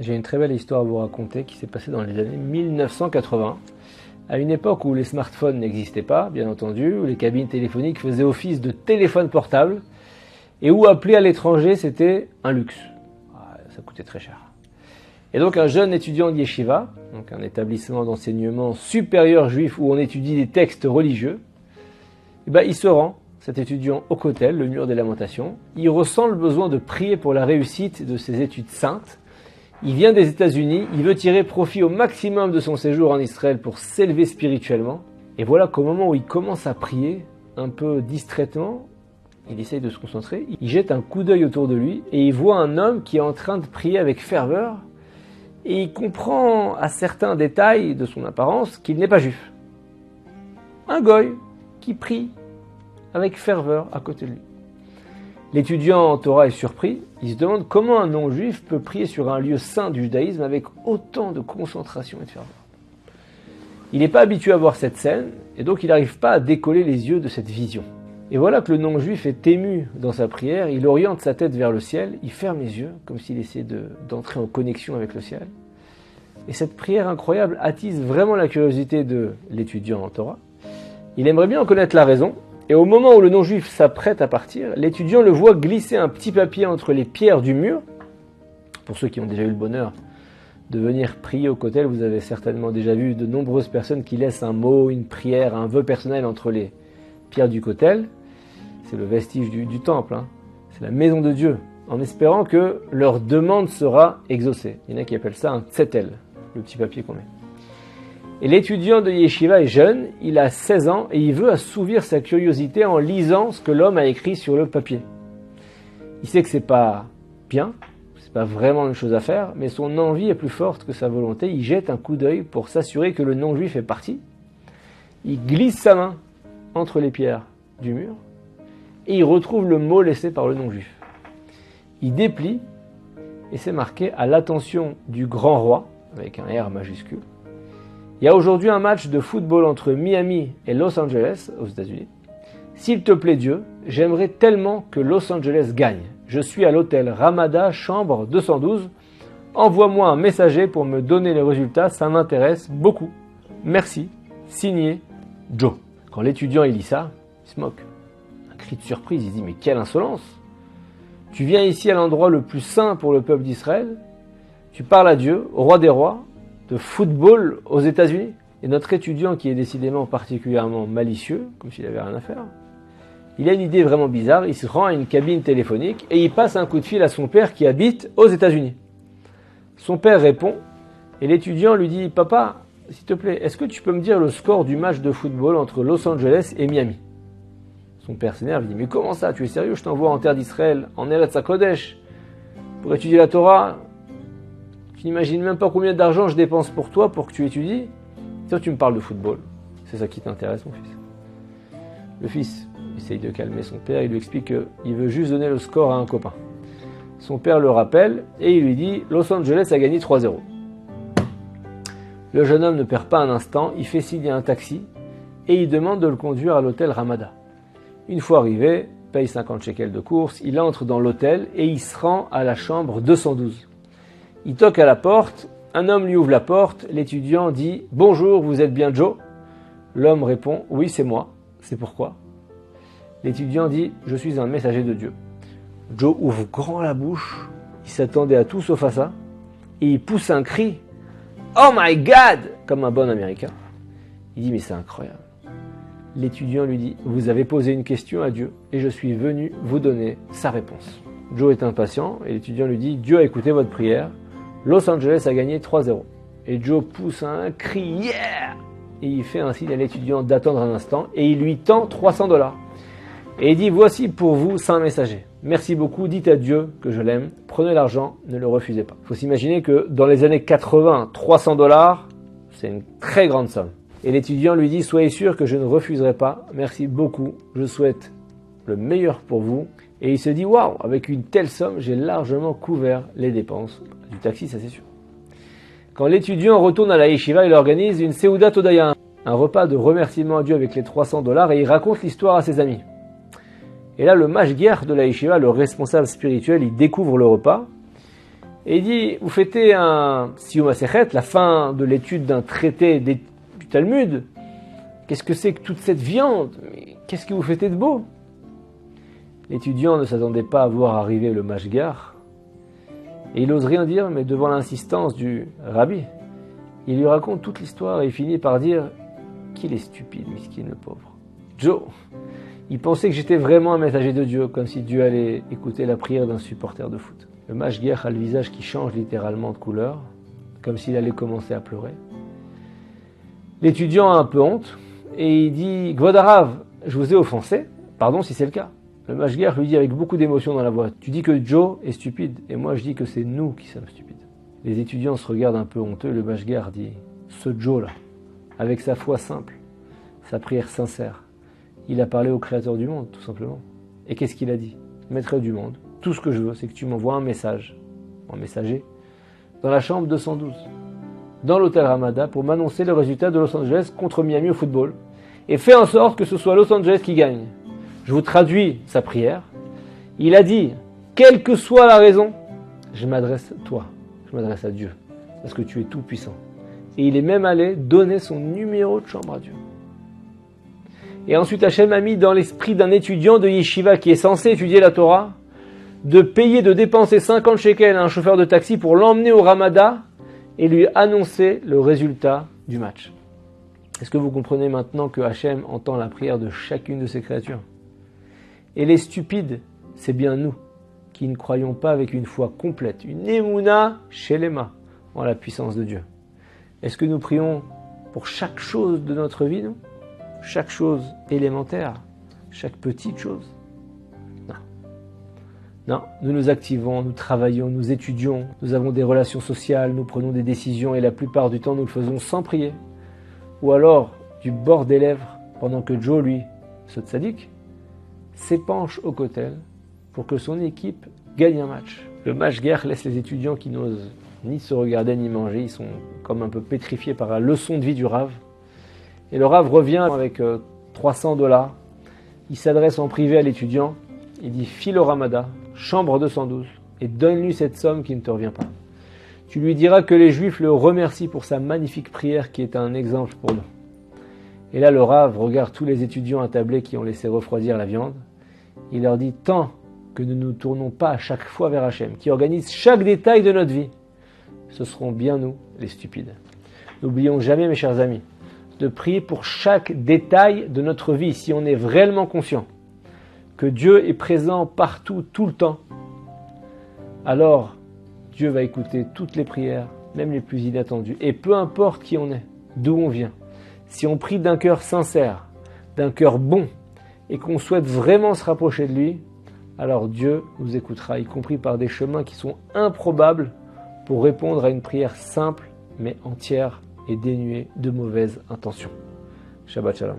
J'ai une très belle histoire à vous raconter qui s'est passée dans les années 1980, à une époque où les smartphones n'existaient pas, bien entendu, où les cabines téléphoniques faisaient office de téléphone portable, et où appeler à l'étranger c'était un luxe. Ça coûtait très cher. Et donc un jeune étudiant de Yeshiva, donc un établissement d'enseignement supérieur juif où on étudie des textes religieux, il se rend, cet étudiant, au Kotel, le mur des lamentations. Il ressent le besoin de prier pour la réussite de ses études saintes. Il vient des États-Unis, il veut tirer profit au maximum de son séjour en Israël pour s'élever spirituellement. Et voilà qu'au moment où il commence à prier, un peu distraitement, il essaye de se concentrer, il jette un coup d'œil autour de lui et il voit un homme qui est en train de prier avec ferveur et il comprend à certains détails de son apparence qu'il n'est pas juif. Un goy qui prie avec ferveur à côté de lui. L'étudiant en Torah est surpris, il se demande comment un non-juif peut prier sur un lieu saint du judaïsme avec autant de concentration et de ferveur. Il n'est pas habitué à voir cette scène et donc il n'arrive pas à décoller les yeux de cette vision. Et voilà que le non-juif est ému dans sa prière, il oriente sa tête vers le ciel, il ferme les yeux comme s'il essayait d'entrer en connexion avec le ciel. Et cette prière incroyable attise vraiment la curiosité de l'étudiant en Torah. Il aimerait bien en connaître la raison. Et au moment où le non-juif s'apprête à partir, l'étudiant le voit glisser un petit papier entre les pierres du mur. Pour ceux qui ont déjà eu le bonheur de venir prier au Kotel, vous avez certainement déjà vu de nombreuses personnes qui laissent un mot, une prière, un vœu personnel entre les pierres du Kotel. C'est le vestige du temple, c'est la maison de Dieu, en espérant que leur demande sera exaucée. Il y en a qui appellent ça un tzetel, le petit papier qu'on met. Et l'étudiant de Yeshiva est jeune, il a 16 ans et il veut assouvir sa curiosité en lisant ce que l'homme a écrit sur le papier. Il sait que c'est pas bien, c'est pas vraiment une chose à faire, mais son envie est plus forte que sa volonté. Il jette un coup d'œil pour s'assurer que le non-juif est parti. Il glisse sa main entre les pierres du mur et il retrouve le mot laissé par le non-juif. Il déplie et c'est marqué à l'attention du grand roi, avec un R majuscule. Il y a aujourd'hui un match de football entre Miami et Los Angeles, aux États-Unis. S'il te plaît Dieu, j'aimerais tellement que Los Angeles gagne. Je suis à l'hôtel Ramada, chambre 212. Envoie-moi un messager pour me donner les résultats, ça m'intéresse beaucoup. Merci. Signé Joe. Quand l'étudiant il lit ça, il se moque. Un cri de surprise, il dit mais quelle insolence! Tu viens ici à l'endroit le plus saint pour le peuple d'Israël, tu parles à Dieu, au roi des rois, de football aux États-Unis. Et notre étudiant, qui est décidément particulièrement malicieux, comme s'il avait rien à faire, il a une idée vraiment bizarre, il se rend à une cabine téléphonique et il passe un coup de fil à son père qui habite aux États-Unis. Son père répond et l'étudiant lui dit « Papa, s'il te plaît, est-ce que tu peux me dire le score du match de football entre Los Angeles et Miami ?» Son père s'énerve, il dit « Mais comment ça? Tu es sérieux? Je t'envoie en terre d'Israël, en Eretz HaKodesh, pour étudier la Torah. Tu n'imagines même pas combien d'argent je dépense pour toi pour que tu étudies. Toi, tu me parles de football. C'est ça qui t'intéresse, mon fils. » Le fils essaye de calmer son père. Il lui explique qu'il veut juste donner le score à un copain. Son père le rappelle et il lui dit « Los Angeles a gagné 3-0. » Le jeune homme ne perd pas un instant. Il fait signe à un taxi et il demande de le conduire à l'hôtel Ramada. Une fois arrivé, paye 50 shekels de course. Il entre dans l'hôtel et il se rend à la chambre 212. Il toque à la porte, un homme lui ouvre la porte, l'étudiant dit « Bonjour, vous êtes bien Joe ?» L'homme répond « Oui, c'est moi, c'est pourquoi ?» L'étudiant dit « Je suis un messager de Dieu. » Joe ouvre grand la bouche, il s'attendait à tout sauf à ça, et il pousse un cri « Oh my God !» comme un bon américain. Il dit « Mais c'est incroyable. » L'étudiant lui dit « Vous avez posé une question à Dieu, et je suis venu vous donner sa réponse. » Joe est impatient, et l'étudiant lui dit « Dieu a écouté votre prière. Los Angeles a gagné 3-0. » Et Joe pousse un cri « Yeah !» Et il fait un signe à l'étudiant d'attendre un instant et il lui tend $300. Et il dit « Voici pour vous 5 messagers. Merci beaucoup, dites à Dieu que je l'aime. Prenez l'argent, ne le refusez pas. » Il faut s'imaginer que dans les années 80, $300, c'est une très grande somme. Et l'étudiant lui dit « Soyez sûr que je ne refuserai pas. Merci beaucoup. Je souhaite le meilleur pour vous. » Et il se dit « Waouh, avec une telle somme, j'ai largement couvert les dépenses du taxi, ça c'est sûr. » Quand l'étudiant retourne à la yeshiva, il organise une Seudat Hodaya, un repas de remerciement à Dieu avec les $300 et il raconte l'histoire à ses amis. Et là, le mashgiach de la yeshiva, le responsable spirituel, il découvre le repas Et il dit, vous fêtez un Siyum HaSechet, la fin de l'étude d'un traité du Talmud. Qu'est-ce que c'est que toute cette viande? Qu'est-ce que vous fêtez de beau? L'étudiant ne s'attendait pas à voir arriver le Mashgar. Et il n'ose rien dire, mais devant l'insistance du rabbi, il lui raconte toute l'histoire et il finit par dire qu'il est stupide, miskin le pauvre. Joe, il pensait que j'étais vraiment un messager de Dieu, comme si Dieu allait écouter la prière d'un supporter de foot. Le Mashgiach a le visage qui change littéralement de couleur, comme s'il allait commencer à pleurer. L'étudiant a un peu honte et il dit « Kvod Harav, je vous ai offensé, pardon si c'est le cas ». Le Mashgiach lui dit avec beaucoup d'émotion dans la voix « Tu dis que Joe est stupide et moi je dis que c'est nous qui sommes stupides ». Les étudiants se regardent un peu honteux. Le Mashgiach dit « Ce Joe-là, avec sa foi simple, sa prière sincère, il a parlé au Créateur du monde, tout simplement. Et qu'est-ce qu'il a dit? Maître du monde, tout ce que je veux, c'est que tu m'envoies un message, un messager, dans la chambre 212, dans l'hôtel Ramada, pour m'annoncer le résultat de Los Angeles contre Miami au football, et fais en sorte que ce soit Los Angeles qui gagne. Je vous traduis sa prière. Il a dit, quelle que soit la raison, je m'adresse à toi, je m'adresse à Dieu, parce que tu es tout puissant. Et il est même allé donner son numéro de chambre à Dieu. Et ensuite, Hachem a mis dans l'esprit d'un étudiant de Yeshiva qui est censé étudier la Torah, de payer, de dépenser 50 shekels à un chauffeur de taxi pour l'emmener au Ramada et lui annoncer le résultat du match. Est-ce que vous comprenez maintenant que Hachem entend la prière de chacune de ses créatures? Et les stupides, c'est bien nous, qui ne croyons pas avec une foi complète, une émouna shelema, en la puissance de Dieu. Est-ce que nous prions pour chaque chose de notre vie, nous? Chaque chose élémentaire, chaque petite chose? Non. Non, nous nous activons, nous travaillons, nous étudions, nous avons des relations sociales, nous prenons des décisions et la plupart du temps nous le faisons sans prier. Ou alors du bord des lèvres, pendant que Joe, lui, ce tzaddik, s'épanche au kotel pour que son équipe gagne un match. Le Mashgiach laisse les étudiants qui n'osent ni se regarder ni manger, ils sont comme un peu pétrifiés par la leçon de vie du Rav. Et le Rav revient avec $300. Il s'adresse en privé à l'étudiant. Il dit, file au Ramada, chambre 212, et donne-lui cette somme qui ne te revient pas. Tu lui diras que les Juifs le remercient pour sa magnifique prière qui est un exemple pour nous. Et là, le Rav regarde tous les étudiants attablés qui ont laissé refroidir la viande. Il leur dit, tant que nous ne nous tournons pas à chaque fois vers Hachem, qui organise chaque détail de notre vie, ce seront bien nous, les stupides. N'oublions jamais, mes chers amis, de prier pour chaque détail de notre vie, si on est réellement conscient que Dieu est présent partout, tout le temps. Alors, Dieu va écouter toutes les prières, même les plus inattendues. Et peu importe qui on est, d'où on vient, si on prie d'un cœur sincère, d'un cœur bon, et qu'on souhaite vraiment se rapprocher de lui, alors Dieu nous écoutera, y compris par des chemins qui sont improbables pour répondre à une prière simple, mais entière et dénuée de mauvaises intentions. Shabbat Shalom.